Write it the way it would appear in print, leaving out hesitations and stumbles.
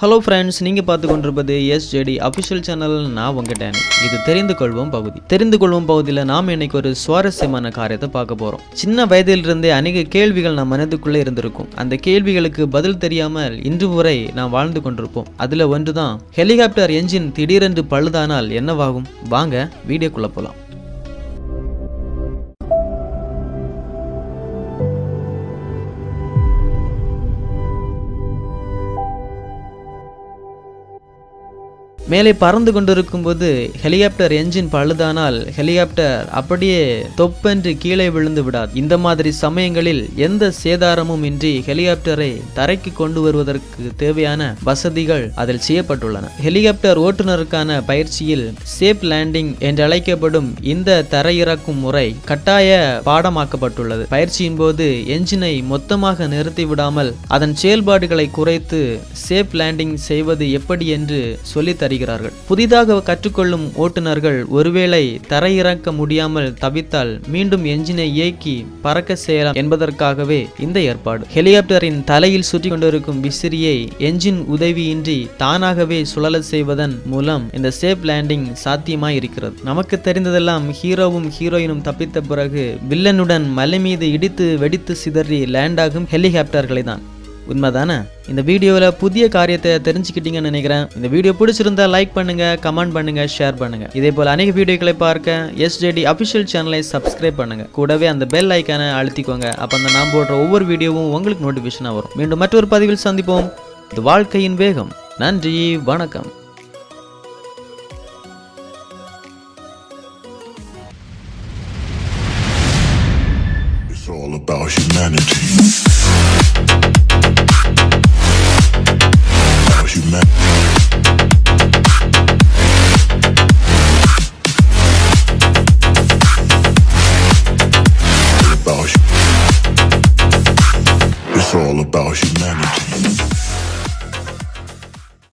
Hello friends, நீங்க பார்த்து கொண்டிருப்பது SJD official channel. நான் உங்க DANI. இது தெரிந்து கொள்வோம் பகுதி. தெரிந்து கொள்வோம் பகுதியில் நாம் இன்னைக்கு ஒரு சுவாரஸ்யமான காரியத்தை பார்க்க போறோம். சின்ன வயதிலிருந்தே அநேக கேள்விகள் நம் மனதுக்குள்ளே இருந்திருக்கும். அந்த கேள்விகளுக்கு பதில் தெரியாமல் இன்று வரை நாம் வாழ்ந்து கொண்டிருப்போம். அதுல ஒன்றுதான் ஹெலிகாப்டர் என்ஜின் திடீரென்று பழுதானால் என்னவாகும்? வாங்க வீடியோக்குள்ள போலாம். மேலே பறந்து கொண்டிருக்கும்போது ஹெலிகாப்டர் என்ஜின் பழுதானால் ஹெலிகாப்டர் அப்படியே தொப்பென்று கீழே விழுந்து விடாது. இந்த மாதிரி சமயங்களில் எந்த சேதாரமும் இன்றி ஹெலிகாப்டரை தரைக்கு கொண்டு வருவதற்கு தேவையான வசதிகள் அதில் செய்யப்பட்டுள்ளன. ஹெலிகாப்டர் ஓட்டுநருக்கான பயிற்சியில் சேஃப் லேண்டிங் என்று அழைக்கப்படும் இந்த தரையிறக்கும் முறை கட்டாய பாடமாக்கப்பட்டுள்ளது. பயிற்சியின் போது என்ஜினை மொத்தமாக நிறுத்திவிடாமல் அதன் செயல்பாடுகளை குறைத்து சேஃப் லேண்டிங் செய்வது எப்படி என்று சொல்லி தருகிறார்கள். புதிதாக கற்றுக்கொள்ளும் ஓட்டுநர்கள் ஒருவேளை தரையிறக்க முடியாமல் தவித்தால் மீண்டும் என்ஜினை இயக்கி பறக்க செய்யலாம் என்பதற்காகவே இந்த ஏற்பாடு. ஹெலிகாப்டரின் தலையில் சுற்றி கொண்டிருக்கும் விசிறியை என்ஜின் உதவியின்றி தானாகவே சுழல செய்வதன் மூலம் இந்த சேஃப் லேண்டிங் சாத்தியமாய் இருக்கிறது. நமக்கு தெரிந்ததெல்லாம் ஹீரோவும் ஹீரோயினும் தப்பித்த பிறகு வில்லனுடன் மலை மீது இடித்து வெடித்து சிதறி லேண்ட் ஆகும் ஹெலிகாப்டர்களை தான். உண்மைதானே? இந்த வீடியோவில் புதிய காரியத்தை தெரிஞ்சுக்கிட்டீங்கன்னு நினைக்கிறேன். இந்த வீடியோ பிடிச்சிருந்தா லைக் பண்ணுங்க, கமெண்ட் பண்ணுங்க, ஷேர் பண்ணுங்க. இதே போல அநேக வீடியோக்களை பார்க்க SJD அபிஷியல் சேனலை சப்ஸ்கிரைப் பண்ணுங்க. கூடவே அந்த பெல் ஐக்கானை அழுத்திக்கோங்க. அப்போ அந்த நான் போடுற ஒவ்வொரு வீடியோவும் உங்களுக்கு நோட்டிஃபிகேஷனாக வரும். மீண்டும் மற்றொரு பதிவில் சந்திப்போம். இது வாழ்க்கையின் வேகம். நன்றி, வணக்கம். It's all about humanity. It's all about humanity.